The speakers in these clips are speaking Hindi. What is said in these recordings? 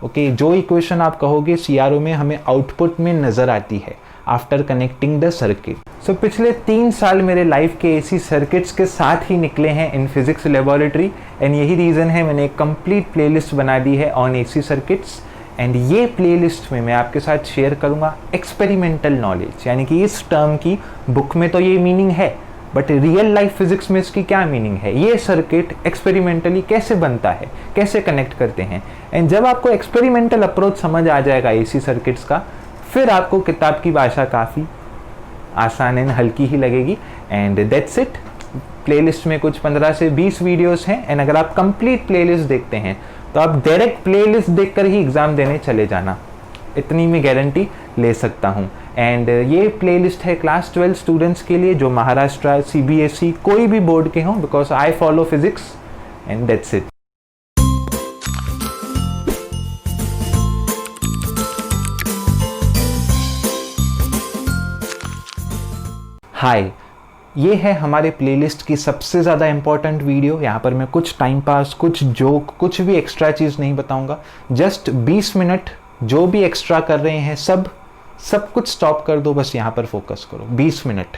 ओके, जो इक्वेशन आप कहोगे CRO में हमें आउटपुट में नज़र आती है आफ्टर कनेक्टिंग द सर्किट। सो पिछले 3 साल मेरे लाइफ के AC सर्किट्स के साथ ही निकले हैं इन फिजिक्स लेबोरेटरी, एंड यही रीज़न है मैंने एक कंप्लीट प्लेलिस्ट बना दी है ऑन AC सर्किट्स। एंड ये प्लेलिस्ट में मैं आपके साथ शेयर करूँगा एक्सपेरिमेंटल नॉलेज, यानी कि इस टर्म की बुक में तो ये मीनिंग है, बट रियल लाइफ फिजिक्स में इसकी क्या मीनिंग है, ये सर्किट एक्सपेरिमेंटली कैसे बनता है, कैसे कनेक्ट करते हैं। एंड जब आपको एक्सपेरिमेंटल अप्रोच समझ आ जाएगा AC सर्किट्स का, फिर आपको किताब की भाषा काफ़ी आसान एंड हल्की ही लगेगी। And that's it. प्लेलिस्ट में कुछ 15 से 20 वीडियोस हैं, एंड अगर आप कंप्लीट प्लेलिस्ट देखते हैं तो आप डायरेक्ट प्लेलिस्ट देखकर ही एग्ज़ाम देने चले जाना, इतनी मैं गारंटी ले सकता हूँ। एंड ये प्लेलिस्ट है क्लास 12 स्टूडेंट्स के लिए जो महाराष्ट्र, CBSE कोई भी बोर्ड के हों, because I follow physics and that's it. Hi, ये है हमारे प्लेलिस्ट की सबसे ज़्यादा इम्पॉर्टेंट वीडियो। यहाँ पर मैं कुछ टाइम पास, कुछ जोक, कुछ भी एक्स्ट्रा चीज़ नहीं बताऊँगा। जस्ट 20 मिनट जो भी एक्स्ट्रा कर रहे हैं सब कुछ स्टॉप कर दो, बस यहाँ पर फोकस करो 20 मिनट।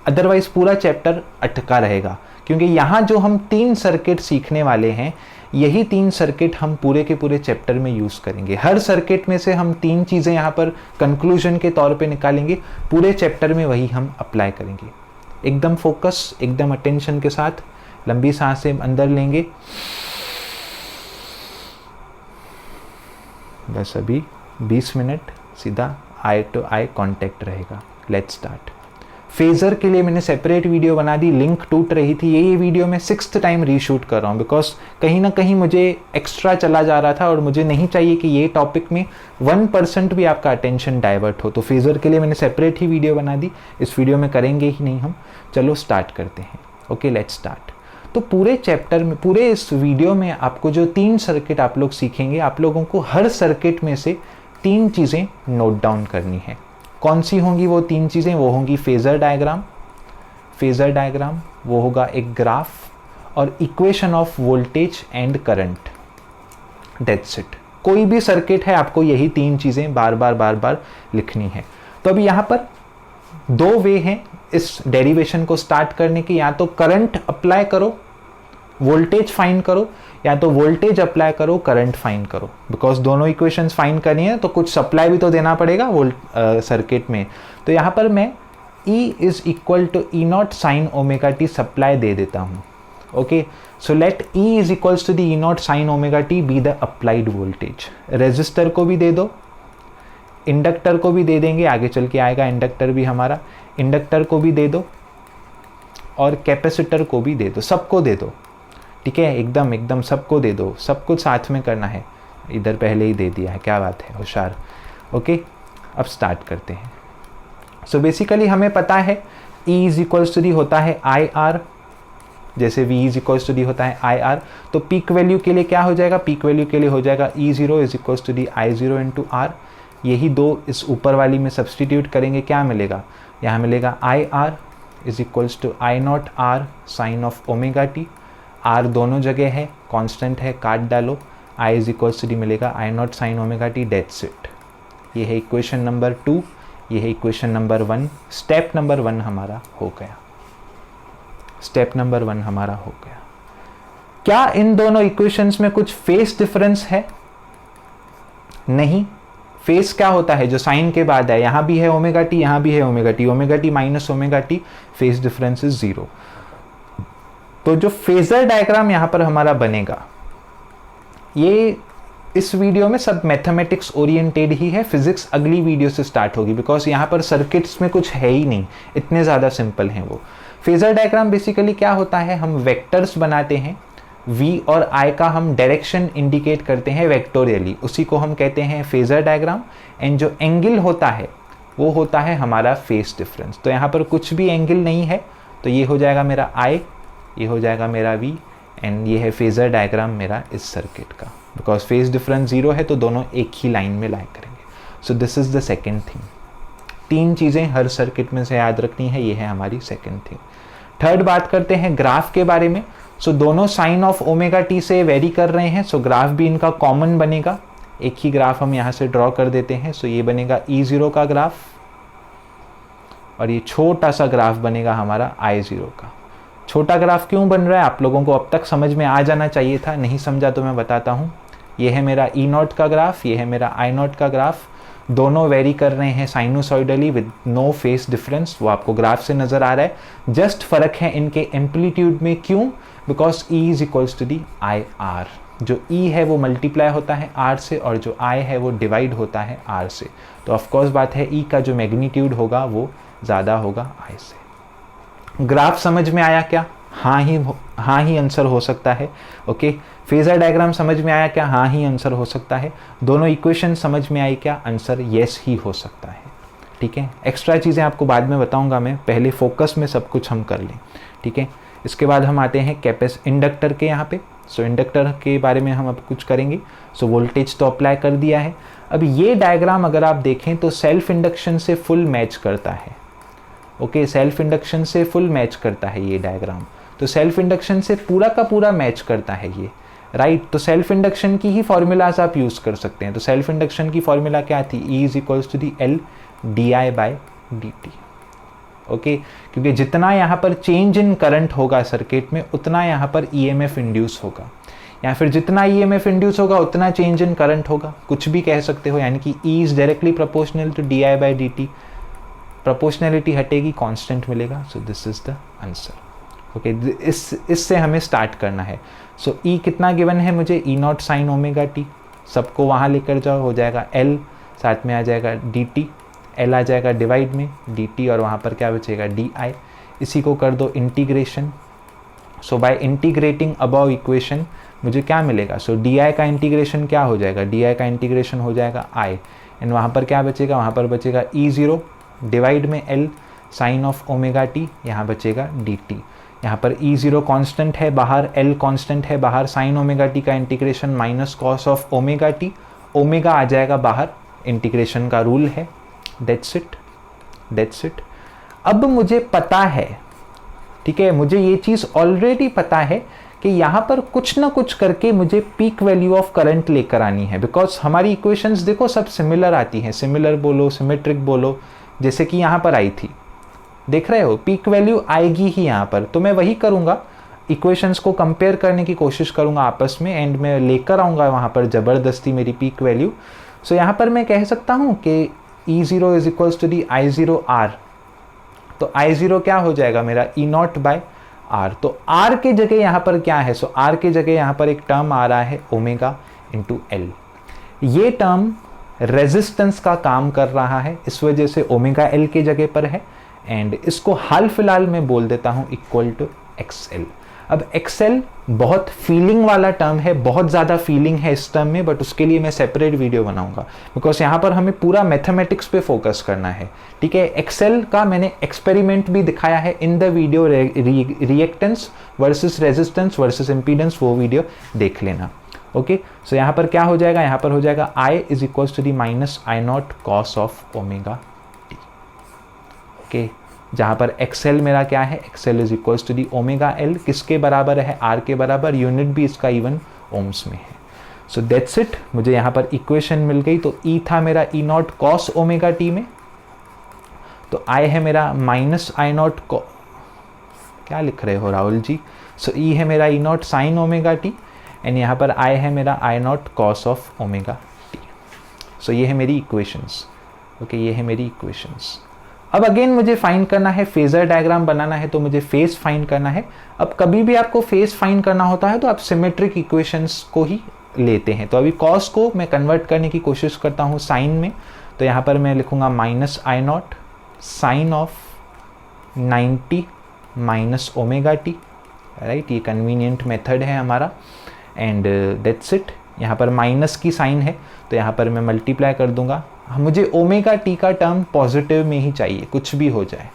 अदरवाइज पूरा चैप्टर अटका रहेगा, क्योंकि यहाँ जो हम 3 सर्किट सीखने वाले हैं, यही 3 सर्किट हम पूरे के पूरे चैप्टर में यूज़ करेंगे। हर सर्किट में से हम 3 चीज़ें यहाँ पर कंक्लूजन के तौर पे निकालेंगे, पूरे चैप्टर में वही हम अप्लाई करेंगे। एकदम फोकस, एकदम अटेंशन के साथ लंबी सांसें अंदर लेंगे। बस अभी 20 मिनट सीधा आई टू आई कांटेक्ट रहेगा। Let's start. फेज़र के लिए मैंने सेपरेट वीडियो बना दी, लिंक टूट रही थी। ये वीडियो मैं 6th टाइम रीशूट कर रहा हूँ, बिकॉज कहीं ना कहीं मुझे एक्स्ट्रा चला जा रहा था और मुझे नहीं चाहिए कि ये टॉपिक में 1% भी आपका अटेंशन डाइवर्ट हो। तो फेज़र के लिए मैंने सेपरेट ही वीडियो बना दी, इस वीडियो में करेंगे ही नहीं हम। चलो स्टार्ट करते हैं। Okay, let's start. तो पूरे चैप्टर में, पूरे इस वीडियो में आपको जो 3 सर्किट आप लोग सीखेंगे, आप लोगों को हर सर्किट में से 3 चीज़ें नोट डाउन करनी है। कौन सी होंगी वो 3 चीज़ें? वो होंगी फेज़र डायग्राम, वो होगा एक ग्राफ और equation of voltage and current. That's it. कोई भी सर्किट है, आपको यही 3 चीज़ें बार बार लिखनी है। तो अभी यहाँ पर 2 वे हैं इस डेरिवेशन को स्टार्ट करने की। या तो करंट अप्लाई करो, वोल्टेज फाइंड करो, या तो वोल्टेज अप्लाई करो, करंट फाइंड करो। बिकॉज दोनों इक्वेशंस फाइंड करनी है तो कुछ सप्लाई भी तो देना पड़ेगा सर्किट में। तो यहाँ पर मैं E is equal to E0 sine omega t supply दे देता हूँ। Okay, so let E is equals to the E0 sine omega t be the applied voltage. Resistor को भी दे दो, इंडक्टर को भी दे देंगे, आगे चल के आएगा इंडक्टर भी हमारा। इंडक्टर को भी दे दो और कैपेसिटर को भी दे दो, सबको दे दो। ठीक है, एकदम सबको दे दो, सब कुछ साथ में करना है। इधर पहले ही दे दिया है, क्या बात है, होशियार। ओके, अब स्टार्ट करते हैं। सो बेसिकली हमें पता है E is equals to the होता है IR, जैसे V is equals to the होता है IR। तो पीक वैल्यू के लिए क्या हो जाएगा? पीक वैल्यू के लिए हो जाएगा E0 is equals to the I0 into R। यही 2 इस ऊपर वाली में सब्सटीट्यूट करेंगे, क्या मिलेगा? यहाँ मिलेगा IR is equals to I0 R sine of omega t. R दोनों जगह है, कांस्टेंट है, काट डालो। I is equals to the मिलेगा I0 sine omega t. That's it. ये है इक्वेशन नंबर 2, ये है इक्वेशन नंबर 1। स्टेप नंबर 1 हमारा हो गया। क्या इन दोनों इक्वेशंस में कुछ फेस डिफरेंस है? नहीं। फेस क्या होता है? जो साइन के बाद है, यहाँ भी है ओमेगा टी, यहाँ भी है omega T minus omega T, phase difference is 0। तो जो फेजर डायग्राम यहाँ पर हमारा बनेगा, ये इस वीडियो में सब मैथमेटिक्स ओरिएंटेड ही है। फिजिक्स अगली वीडियो से स्टार्ट होगी, बिकॉज यहाँ पर सर्किट्स में कुछ है ही नहीं, इतने ज़्यादा सिंपल हैं वो। फेजर डायग्राम बेसिकली क्या होता है? हम वेक्टर्स बनाते हैं, V और I का हम डायरेक्शन इंडिकेट करते हैं वेक्टोरियली, उसी को हम कहते हैं फेजर डायग्राम। एंड जो एंगल होता है वो होता है हमारा फेस डिफरेंस। तो यहाँ पर कुछ भी एंगल नहीं है, तो ये हो जाएगा मेरा I, ये हो जाएगा मेरा V, एंड ये है फेजर डायग्राम मेरा इस सर्किट का। बिकॉज फेस डिफरेंस 0 है तो दोनों एक ही लाइन में लाई करेंगे। सो this is the second thing. 3 चीज़ें हर सर्किट में से याद रखनी है, ये है हमारी सेकेंड थिंग। थर्ड बात करते हैं ग्राफ के बारे में। सो दोनों साइन ऑफ ओमेगा टी से वेरी कर रहे हैं, सो ग्राफ भी इनका कॉमन बनेगा। एक ही ग्राफ हम यहाँ से ड्रॉ कर देते हैं। सो ये बनेगा E0 का ग्राफ और ये छोटा सा ग्राफ बनेगा हमारा I0 का। छोटा ग्राफ क्यों बन रहा है आप लोगों को अब तक समझ में आ जाना चाहिए था, नहीं समझा तो मैं बताता हूँ। ये है मेरा E0 का ग्राफ, ये है मेरा I0 का ग्राफ, दोनों वेरी कर रहे हैं sinusoidally with no phase difference, वो आपको ग्राफ से नज़र आ रहा है। जस्ट फ़र्क है इनके एम्पलीट्यूड में, क्यों? Because E is equals to the IR। जो E है वो मल्टीप्लाई होता है R से और जो I है वो डिवाइड होता है R से। तो ऑफकोर्स बात है E का जो मैग्नीट्यूड होगा वो ज़्यादा होगा I से। ग्राफ समझ में आया क्या? हाँ ही आंसर हो सकता है। ओके, फेजर डायग्राम समझ में आया क्या? हाँ ही आंसर हो सकता है। दोनों इक्वेशन समझ में आई क्या? आंसर येस ही हो सकता है। ठीक है, एक्स्ट्रा चीज़ें आपको बाद में बताऊंगा मैं, पहले फोकस में सब कुछ हम कर लें। ठीक है, इसके बाद हम आते हैं इंडक्टर के यहाँ पे। सो इंडक्टर के बारे में हम अब कुछ करेंगे। सो वोल्टेज तो अप्लाई कर दिया है। अब ये डायग्राम अगर आप देखें तो सेल्फ इंडक्शन से फुल मैच करता है। ओके, सेल्फ इंडक्शन से फुल मैच करता है ये डायग्राम, तो सेल्फ इंडक्शन से पूरा का पूरा मैच करता है ये, राइट। तो सेल्फ इंडक्शन की ही फॉर्मूलाज आप यूज़ कर सकते हैं। तो सेल्फ इंडक्शन की फॉर्मूला क्या थी? E is equals to the L di/dt। Okay, क्योंकि जितना यहाँ पर चेंज इन करंट होगा सर्किट में उतना यहाँ पर EMF इंड्यूस होगा, या फिर जितना EMF इंड्यूस होगा उतना चेंज इन करंट होगा, कुछ भी कह सकते हो। यानी कि E is directly proportional to di/dt। Proportionality हटेगी, कांस्टेंट मिलेगा। So this is the answer. Okay, इससे हमें स्टार्ट करना है। सो E कितना गिवन है मुझे? E0 sine omega T. सबको वहाँ लेकर जाओ, हो जाएगा L, साथ में आ जाएगा dt, L आ जाएगा डिवाइड में dt और वहाँ पर क्या बचेगा? di। इसी को कर दो integration. So by integrating above equation मुझे क्या मिलेगा? सो di का इंटीग्रेशन क्या हो जाएगा? di का इंटीग्रेशन हो जाएगा I, एंड वहाँ पर क्या बचेगा? वहाँ पर बचेगा E0 डिवाइड में L sine of omega T, यहाँ बचेगा dt। यहाँ पर E0 कांस्टेंट है बाहर, L कांस्टेंट है बाहर, साइन ओमेगा टी का integration minus cos of omega t, omega आ जाएगा बाहर, इंटीग्रेशन का रूल है। That's it. अब मुझे पता है, ठीक है, मुझे ये चीज़ ऑलरेडी पता है कि यहाँ पर कुछ ना कुछ करके मुझे पीक वैल्यू ऑफ करंट लेकर आनी है। बिकॉज हमारी इक्वेशंस देखो सब सिमिलर आती हैं, सिमिलर बोलो, सिमेट्रिक बोलो, जैसे कि यहाँ पर आई थी, देख रहे हो, पीक वैल्यू आएगी ही यहाँ पर। तो मैं वही करूँगा, इक्वेशंस को कंपेयर करने की कोशिश करूँगा आपस में, एंड मैं लेकर आऊँगा वहाँ पर ज़बरदस्ती मेरी पीक वैल्यू। सो यहाँ पर मैं कह सकता हूँ कि E0 is equals to the I0 R। तो I0 क्या हो जाएगा मेरा? E0/R। तो R के जगह यहाँ पर क्या है? सो R के जगह यहाँ पर एक टर्म आ रहा है ओमेगा इंटू L। ये टर्म रेजिस्टेंस का काम कर रहा है, इस वजह से ओमेगा L के जगह पर है, एंड इसको हाल फिलहाल में बोल देता हूँ इक्वल टू XL। अब XL बहुत फीलिंग वाला टर्म है, बहुत ज़्यादा फीलिंग है इस टर्म में, बट उसके लिए मैं सेपरेट वीडियो बनाऊंगा, बिकॉज यहाँ पर हमें पूरा मैथमेटिक्स पे फोकस करना है। ठीक है, XL का मैंने एक्सपेरिमेंट भी दिखाया है in the video reactance versus resistance versus impedance, वो वीडियो देख लेना। ओके, सो यहाँ पर क्या हो जाएगा? यहाँ पर हो जाएगा I is equals to the minus I0 cos of omega T. Okay, जहाँ पर XL मेरा क्या है? XL is equals to the omega L, किसके बराबर है? R के बराबर, यूनिट भी इसका इवन ओम्स में है। सो दैट्स इट, मुझे यहाँ पर इक्वेशन मिल गई। तो E था मेरा E0 कॉस ओमेगा टी में, तो I है मेरा माइनस I0 क्या लिख रहे हो राहुल जी? सो E है मेरा E0 sine omega T, and यहाँ पर I है मेरा I0 cos of omega t. So ये है मेरी इक्वेशंस। ओके, ये है मेरी इक्वेशंस। अब अगेन मुझे फाइंड करना है, फेजर डायग्राम बनाना है, तो मुझे फेज फाइंड करना है। अब कभी भी आपको फेज फाइंड करना होता है तो आप सिमेट्रिक इक्वेशंस को ही लेते हैं। तो अभी कॉस को मैं कन्वर्ट करने की कोशिश करता हूँ साइन में, तो यहाँ पर मैं लिखूँगा minus I0 sine of 90 minus omega T, right. ये कन्वीनियंट मेथड है हमारा, एंड दैट्स इट। यहाँ पर माइनस की साइन है तो यहाँ पर मैं मल्टीप्लाई कर दूंगा। मुझे ओमेगा टी का टर्म पॉजिटिव में ही चाहिए, कुछ भी हो जाए,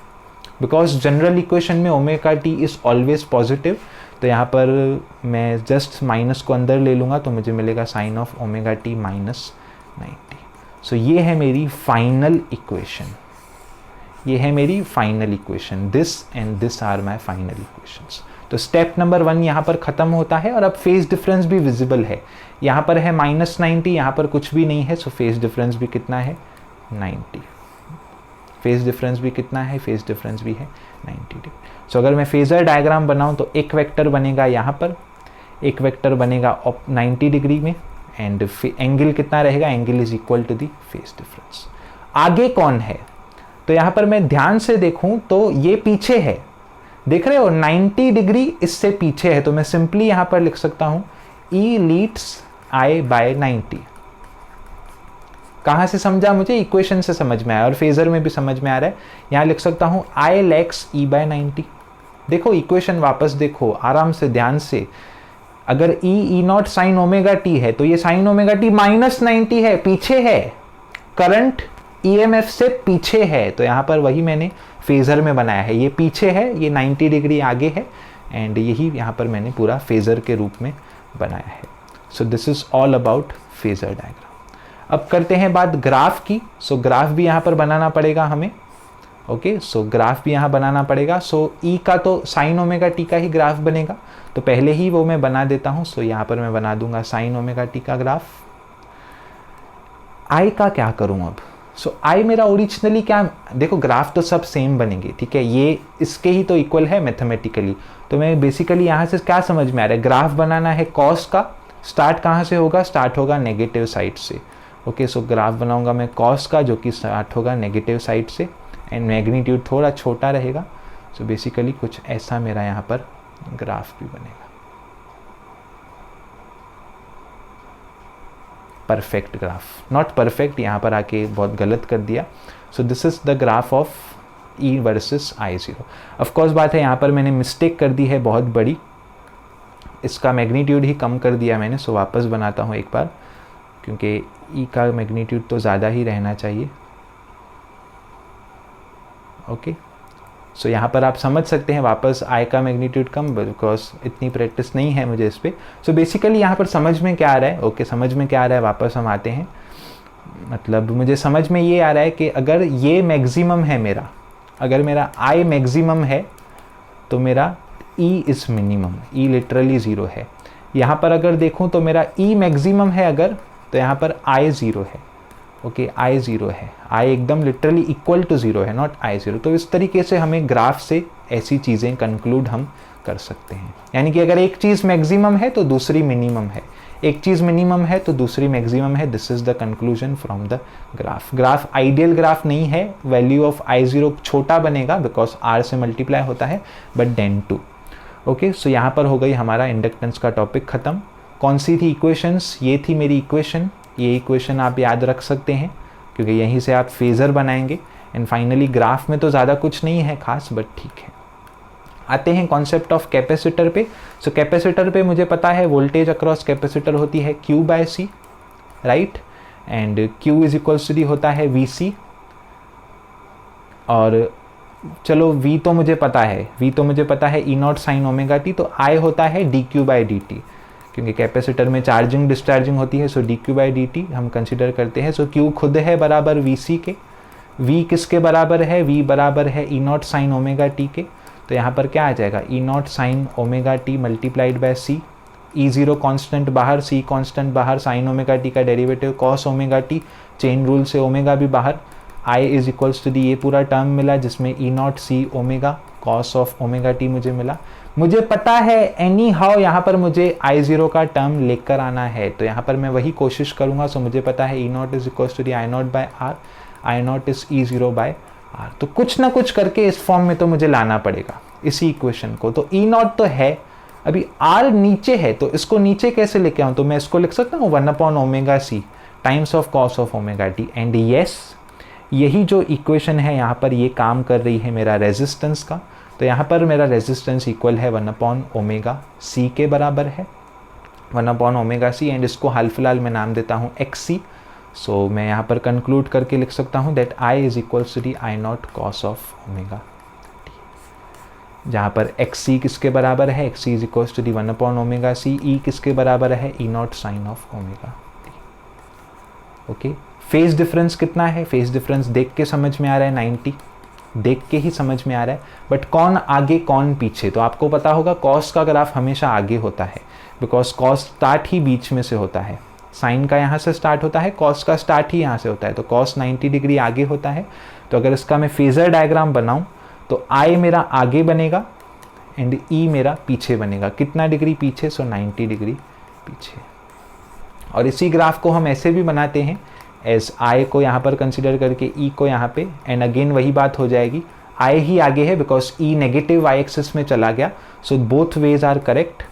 बिकॉज जनरल इक्वेशन में omega T is always positive. तो यहाँ पर मैं जस्ट माइनस को अंदर ले लूँगा तो मुझे मिलेगा sine of omega T minus 90। So ये है मेरी फाइनल इक्वेशन, ये है मेरी final equation. This and this are my final equations. तो स्टेप नंबर 1 यहाँ पर ख़त्म होता है और अब फेज डिफरेंस भी विजिबल है। यहाँ पर है -90, यहाँ पर कुछ भी नहीं है, सो फेज डिफरेंस भी कितना है 90। फेज डिफरेंस भी कितना है, फेज डिफरेंस भी है 90 डिग्री। सो अगर मैं फेजर डायग्राम बनाऊँ तो एक वेक्टर बनेगा यहाँ पर, एक वेक्टर बनेगा 90 डिग्री में, एंड एंगल कितना रहेगा, angle is equal to the phase difference. आगे कौन है, तो यहाँ पर मैं ध्यान से देखूं तो ये पीछे है, देख रहे हो 90 डिग्री इससे पीछे है, तो मैं सिंपली यहाँ पर लिख सकता हूँ E लीड्स I बाय 90। कहाँ से समझा, मुझे इक्वेशन से समझ में आया और फेजर में भी समझ में आ रहा है। यहाँ लिख सकता हूँ I लैक्स E बाय 90। देखो इक्वेशन वापस देखो आराम से ध्यान से, अगर E naught sine omega T है तो ये साइन ओमेगा टी -90 है, पीछे है, करंट EMF से पीछे है, तो यहाँ पर वही मैंने फेजर में बनाया है, ये पीछे है, ये 90 डिग्री आगे है, एंड यही यहाँ पर मैंने पूरा फेजर के रूप में बनाया है। सो this is all about phasor diagram. अब करते हैं बात ग्राफ की। सो ग्राफ भी यहाँ पर बनाना पड़ेगा हमें, ओके, सो ग्राफ भी यहाँ बनाना पड़ेगा। सो E का तो साइन ओमेगा टी का ही ग्राफ बनेगा, तो पहले ही वो मैं बना देता हूँ। सो यहाँ पर मैं बना दूंगा साइन ओमेगा टी का ग्राफ। I का क्या करूँ अब, सो I मेरा ओरिजिनली क्या, देखो ग्राफ तो सब सेम बनेंगे, ठीक है, ये इसके ही तो इक्वल है मैथमेटिकली, तो मैं बेसिकली यहाँ से क्या समझ में आ रहा है, ग्राफ बनाना है कॉस का, स्टार्ट कहाँ से होगा, स्टार्ट होगा नेगेटिव साइड से, ओके। सो ग्राफ बनाऊंगा मैं कॉस का जो कि स्टार्ट होगा नेगेटिव साइड से, एंड मैग्नीट्यूड थोड़ा छोटा रहेगा। सो बेसिकली कुछ ऐसा मेरा यहाँ पर ग्राफ भी बनेगा, परफेक्ट ग्राफ, नॉट परफेक्ट, यहाँ पर आके बहुत गलत कर दिया। सो this is the graph of E versus I0। Of course बात है यहाँ पर मैंने मिस्टेक कर दी है बहुत बड़ी, इसका मैग्नीट्यूड ही कम कर दिया मैंने। सो वापस बनाता हूँ एक बार, क्योंकि E का मैग्नीट्यूड तो ज़्यादा ही रहना चाहिए, ओके। सो यहाँ पर आप समझ सकते हैं वापस I का मैग्नीट्यूड कम, बिकॉज इतनी प्रैक्टिस नहीं है मुझे इस पर। सो बेसिकली यहाँ पर समझ में क्या आ रहा है, ओके, समझ में क्या आ रहा है, वापस हम आते हैं। मतलब मुझे समझ में ये आ रहा है कि अगर ये मैक्सिमम है मेरा, अगर मेरा I मैक्सिमम है तो मेरा E is minimum, E literally 0 है। यहाँ पर अगर देखूँ तो मेरा E मैक्सिमम है अगर, तो यहाँ पर I 0 है, ओके, I 0 है, I एकदम लिटरली इक्वल टू 0 है, नॉट I 0। तो इस तरीके से हमें ग्राफ से ऐसी चीज़ें कंक्लूड हम कर सकते हैं, यानी कि अगर एक चीज़ मैक्सिमम है तो दूसरी मिनिमम है, एक चीज़ मिनिमम है तो दूसरी मैक्सिमम है। This is the conclusion from the graph. Graph ideal graph नहीं है, वैल्यू ऑफ I0 छोटा बनेगा बिकॉज R से मल्टीप्लाई होता है, बट देन 2, ओके। सो यहाँ पर हो गई हमारा इंडक्टेंस का टॉपिक ख़त्म। कौन सी थी इक्वेशंस, ये थी मेरी इक्वेशन, ये इक्वेशन आप याद रख सकते हैं क्योंकि यहीं से आप फेज़र बनाएंगे। एंड फाइनली ग्राफ में तो ज़्यादा कुछ नहीं है खास, बट ठीक है। आते हैं कॉन्सेप्ट ऑफ कैपेसिटर पे। सो कैपेसिटर पे मुझे पता है वोल्टेज अक्रॉस कैपेसिटर होती है Q/C, right, and Q is equals to the होता है VC, और चलो V तो मुझे पता है, V तो मुझे पता है E naught sine omega T, तो I होता है dQ/dt, क्योंकि कैपेसिटर में चार्जिंग डिस्चार्जिंग होती है। सो dQ/dt हम कंसिडर करते हैं। सो Q खुद है बराबर VC के, V किसके बराबर है, V बराबर है E naught sine omega T के, तो यहाँ पर क्या आ जाएगा E naught sine omega T multiplied by C, E0 constant बाहर, C कांस्टेंट बाहर, साइन ओमेगा टी का derivative cos omega T, chain rule से ओमेगा भी बाहर, I is equals to the ये पूरा टर्म मिला जिसमें E naught C omega cos of omega T मुझे मिला। मुझे पता है एनी हाउ यहाँ पर मुझे I0 का टर्म लेकर आना है, तो यहाँ पर मैं वही कोशिश करूँगा। सो मुझे पता है E naught is equals to the I naught by R, I naught is E0 by R, तो कुछ ना कुछ करके इस फॉर्म में तो मुझे लाना पड़ेगा इसी इक्वेशन को। तो E नॉट तो है, अभी R नीचे है, तो इसको नीचे कैसे लेके आऊँ, तो मैं इसको लिख सकता हूँ 1/ωc times of cos of omega T. And yes, यही जो इक्वेशन है यहाँ पर ये काम कर रही है मेरा रेजिस्टेंस का, तो यहाँ पर मेरा रेजिस्टेंस इक्वल है 1/ωc के बराबर है, 1/ωc, एंड इसको हाल फिलहाल मैं नाम देता हूँ XC। सो मैं यहाँ पर कंक्लूड करके लिख सकता हूँ that I is equals to the I naught cos of omega T, जहाँ पर XC किसके बराबर है, XC is equals to the 1/ωc, E किसके बराबर है, E naught sine of omega T, okay. Phase difference कितना है, फेज डिफरेंस देख के समझ में आ रहा है 90, देख के ही समझ में आ रहा है, बट कौन आगे कौन पीछे, तो आपको पता होगा कॉस का ग्राफ हमेशा आगे होता है, बिकॉज कॉस स्टार्ट ही बीच में से होता है, साइन का यहाँ से स्टार्ट होता है, कॉस का स्टार्ट ही यहाँ से होता है, तो कॉस 90 डिग्री आगे होता है। तो अगर इसका मैं फेजर डायग्राम बनाऊँ तो आई मेरा आगे बनेगा एंड ई मेरा पीछे बनेगा। कितना डिग्री पीछे? सो 90 डिग्री पीछे। और इसी ग्राफ को हम ऐसे भी बनाते हैं एज आई को यहाँ पर कंसिडर करके ई को यहाँ पे, एंड अगेन वही बात हो जाएगी, आई ही आगे है because E negative I axis में चला गया, so both ways are correct.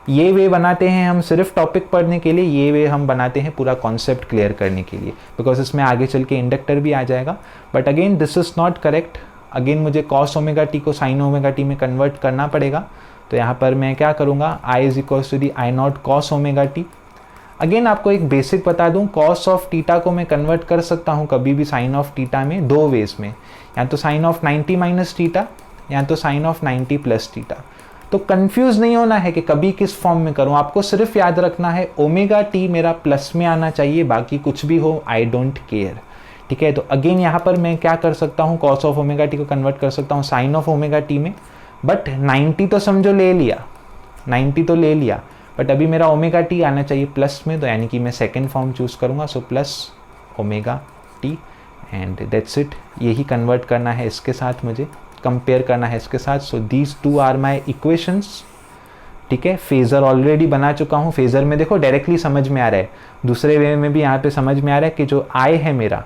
ये वे बनाते हैं हम सिर्फ टॉपिक पढ़ने के लिए, ये वे हम बनाते हैं पूरा कॉन्सेप्ट क्लियर करने के लिए, बिकॉज इसमें आगे चल के इंडक्टर भी आ जाएगा। But again this is not correct, again मुझे कॉस ओमेगा टी को साइन ओमेगा टी में कन्वर्ट करना पड़ेगा। तो यहाँ पर मैं क्या करूँगा, I is equals to the I naught cos omega t. Again आपको एक बेसिक बता दूं, कॉस ऑफ टीटा को मैं कन्वर्ट कर सकता हूं कभी भी साइन ऑफ टीटा में दो वेज में, या तो साइन ऑफ 90 माइनस टीटा या तो साइन ऑफ 90 प्लस टीटा। तो कंफ्यूज नहीं होना है कि कभी किस फॉर्म में करूं, आपको सिर्फ याद रखना है ओमेगा टी मेरा प्लस में आना चाहिए, बाकी कुछ भी हो आई डोंट केयर, ठीक है। तो अगेन यहाँ पर मैं क्या कर सकता हूँ, कॉस ऑफ ओमेगा टी को कन्वर्ट कर सकता हूँ साइन ऑफ ओमेगा टी में, बट 90 तो समझो ले लिया, 90 तो ले लिया, बट अभी मेरा ओमेगा टी आना चाहिए प्लस में, तो यानी कि मैं सेकेंड फॉर्म चूज़ करूँगा, so plus omega T and that's it. यही कन्वर्ट करना है इसके साथ, मुझे कंपेयर करना है इसके साथ। So these two are my equations, ठीक है। फेज़र ऑलरेडी बना चुका हूँ, फेज़र में देखो डायरेक्टली समझ में आ रहा है, दूसरे वे में भी यहाँ पे समझ में आ रहा है कि जो आई है मेरा,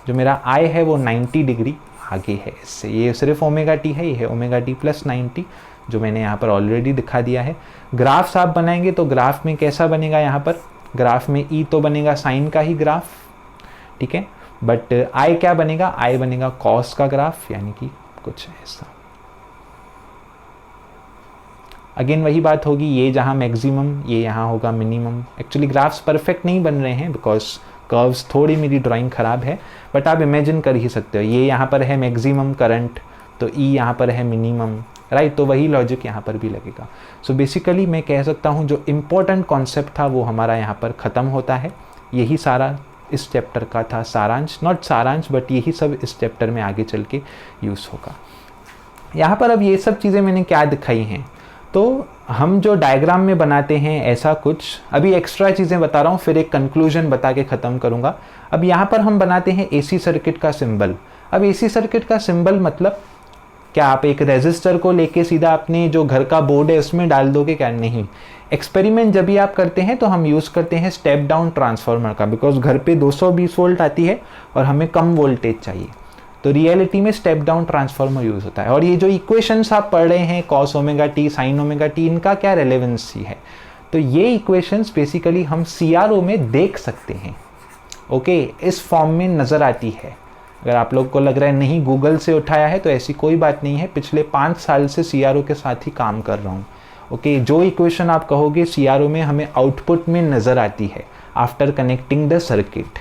जो मेरा आई है वो 90 डिग्री आगे है इससे, ये सिर्फ ओमेगा टी है, ये है ओमेगा टी प्लस 90 जो मैंने यहाँ पर ऑलरेडी दिखा दिया है। ग्राफ्स आप बनाएंगे तो ग्राफ में कैसा बनेगा, यहाँ पर ग्राफ में ई तो बनेगा साइन का ही ग्राफ, ठीक है, बट आई क्या बनेगा, आई बनेगा कॉस का ग्राफ, यानी कि कुछ ऐसा। अगेन वही बात होगी, ये जहाँ मैक्सिमम ये यहाँ होगा मिनिमम। एक्चुअली ग्राफ्स परफेक्ट नहीं बन रहे हैं बिकॉज कर्व्स थोड़ी मेरी ड्राइंग ख़राब है, बट आप इमेजिन कर ही सकते हो, ये यहाँ पर है मैक्सिमम करंट, तो ई यहाँ पर है मिनिमम, राइट, तो वही लॉजिक यहाँ पर भी लगेगा। सो बेसिकली मैं कह सकता हूँ जो इम्पोर्टेंट कॉन्सेप्ट था वो हमारा यहाँ पर ख़त्म होता है। यही सारा इस चैप्टर का था सारांश, नॉट सारांश बट यही सब इस चैप्टर में आगे चल के यूज़ होगा। यहाँ पर अब ये सब चीज़ें मैंने क्या दिखाई हैं, तो हम जो डायग्राम में बनाते हैं ऐसा कुछ, अभी एक्स्ट्रा चीज़ें बता रहा हूँ, फिर एक कंक्लूजन बता के ख़त्म करूँगा। अब यहाँ पर हम बनाते हैं एसी सर्किट का सिंबल। अब एसी सर्किट का सिंबल मतलब क्या आप एक रेजिस्टर को लेके सीधा अपने जो घर का बोर्ड है उसमें डाल दोगे क्या? नहीं। एक्सपेरिमेंट जब भी आप करते हैं तो हम यूज़ करते हैं स्टेप डाउन ट्रांसफार्मर का, बिकॉज घर पे 220 वोल्ट आती है और हमें कम वोल्टेज चाहिए, तो रियलिटी में स्टेप डाउन ट्रांसफार्मर यूज़ होता है। और ये जो इक्वेशंस आप पढ़ रहे हैं cos omega T sign omega T, इनका क्या रेलेवेंसी है, तो ये इक्वेशंस बेसिकली हम CRO में देख सकते हैं, ओके, इस फॉर्म में नज़र आती है। अगर आप लोग को लग रहा है नहीं गूगल से उठाया है तो ऐसी कोई बात नहीं है, पिछले 5 साल से CRO के साथ ही काम कर रहा हूँ, ओके। जो इक्वेशन आप कहोगे CRO में हमें आउटपुट में नज़र आती है after connecting the circuit,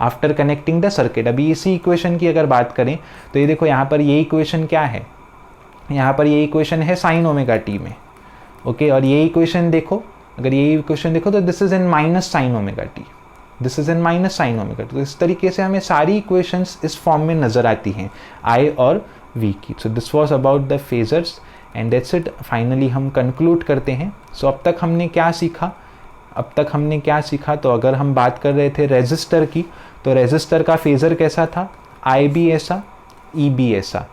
after connecting the circuit. अभी इसी इक्वेशन की अगर बात करें तो ये देखो यहाँ पर ये इक्वेशन क्या है, यहाँ पर ये इक्वेशन है साइन ओमेगा टी में, ओके, और ये इक्वेशन देखो, अगर ये इक्वेशन देखो तो this is in minus sign omega T, this is in minus sign omega T. तो इस तरीके से हमें सारी इक्वेशंस इस फॉर्म में नज़र आती हैं आई और वी की। सो this was about the phasors and that's it. Finally हम कंक्लूड करते हैं। सो अब तक हमने क्या सीखा, तो अगर हम बात कर रहे थे रेजिस्टर की, तो रेजिस्टर का फेजर कैसा था, आई भी ऐसा, ई भी ऐसा।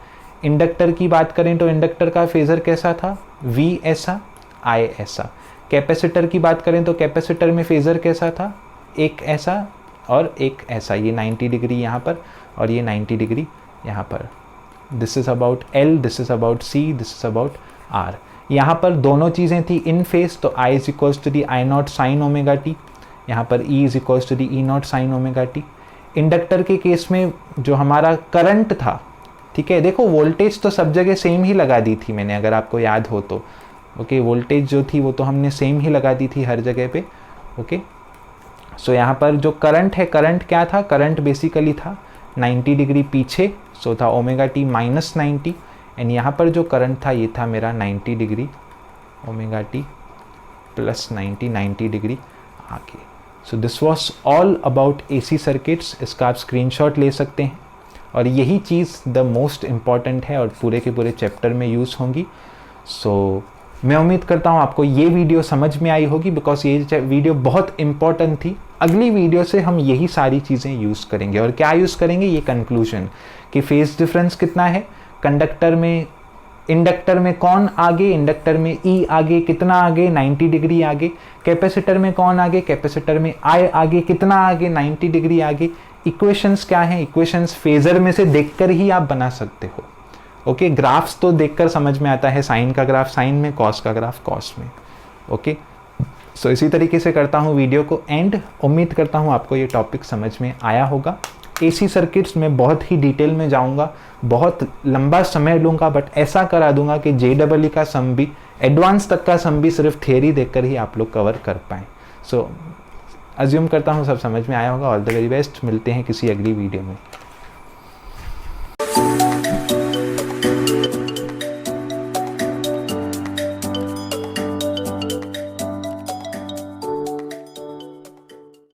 इंडक्टर की बात करें तो इंडक्टर का फेजर कैसा था, वी ऐसा, आई ऐसा। कैपेसिटर की बात करें तो कैपेसिटर में फेजर कैसा था, एक ऐसा और एक ऐसा, ये 90 डिग्री यहाँ पर और ये 90 डिग्री यहाँ पर। This is about L, this is about C, this is about R. यहाँ पर दोनों चीज़ें थी इन फेस, तो I is equals to the I naught sine omega T, यहाँ पर E is equals to the E naught sine omega t. Inductor के केस में जो हमारा करंट था, ठीक है, देखो वोल्टेज तो सब जगह सेम ही लगा दी थी मैंने, अगर आपको याद हो तो, ओके, वोल्टेज जो थी वो तो हमने सेम ही लगा दी थी हर जगह पे, ओके। सो यहाँ पर जो करंट है, करंट क्या था, करंट बेसिकली था 90 डिग्री पीछे, सो था ओमेगा टी माइनस 90, एंड यहाँ पर जो करंट था ये था मेरा 90 degree omega t plus 90 degree आगे। So this was all about AC circuits. इसका आप स्क्रीनशॉट ले सकते हैं। और यही चीज़ द मोस्ट इम्पॉर्टेंट है और पूरे के पूरे चैप्टर में यूज़ होंगी। सो मैं उम्मीद करता हूँ आपको ये वीडियो समझ में आई होगी, बिकॉज ये वीडियो बहुत इंपॉर्टेंट थी। अगली वीडियो से हम यही सारी चीज़ें यूज़ करेंगे। और क्या यूज़ करेंगे, ये कंक्लूजन कि फेज डिफरेंस कितना है, कंडक्टर में, इंडक्टर में कौन आगे, इंडक्टर में ई आगे, कितना आगे, 90 डिग्री आगे, कैपेसिटर में कौन आगे, कैपेसिटर में आई आगे, कितना आगे, 90 डिग्री आगे। इक्वेशंस क्या हैं, इक्वेशंस फेजर में से देखकर ही आप बना सकते हो। ओके, ग्राफ्स तो देखकर समझ में आता है, साइन का ग्राफ साइन में, कॉस का ग्राफ कॉस में। ओके, सो इसी तरीके से करता हूँ वीडियो को एंड। उम्मीद करता हूँ आपको ये टॉपिक समझ में आया होगा। एसी सर्किट्स में बहुत ही डिटेल में जाऊँगा, बहुत लंबा समय लूँगा, बट ऐसा करा दूंगा कि JEE का सम भी, एडवांस तक का सम भी सिर्फ थियरी देखकर ही आप लोग कवर कर पाएँ। सो अज्यूम करता हूँ सब समझ में आया होगा। ऑल द वेरी बेस्ट, मिलते हैं किसी अगली वीडियो में।